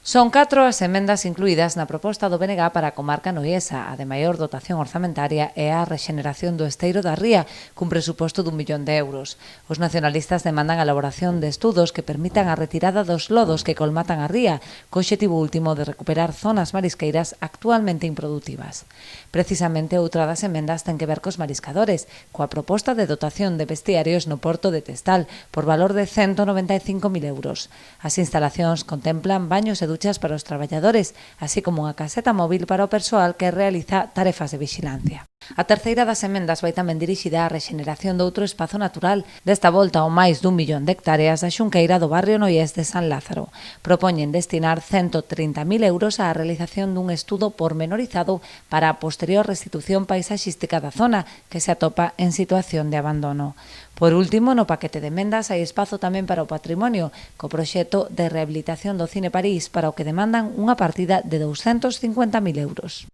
Son 4 as emendas incluídas na proposta do BNG para a comarca noiesa, a de maior dotación orzamentaria e a rexeneración do esteiro da ría, cun presuposto d'1 millón de euros. Os nacionalistas demandan a elaboración de estudos que permitan a retirada dos lodos que colmatan a ría, co obxectivo último de recuperar zonas marisqueiras actualmente improductivas. Precisamente outra das emendas ten que ver cos mariscadores, coa proposta de dotación de vestiarios no porto de Testal, por valor de 195.000 euros. As instalacións contemplan baños e duchas para os traballadores, así como unha caseta móvil para o persoal que realiza tarefas de vixilancia. A terceira das emendas vai tamén dirixida á rexeneración doutro espazo natural, desta volta ao máis d'1 millón de hectáreas da xunqueira do barrio noiés de San Lázaro. Propoñen destinar 130.000 euros á realización dun estudo pormenorizado para a posterior restitución paisaxística da zona, que se atopa en situación de abandono. Por último, no paquete de emendas hai espazo tamén para o patrimonio, co proxecto de rehabilitación do Cine París, para o que demandan unha partida de 250.000 euros.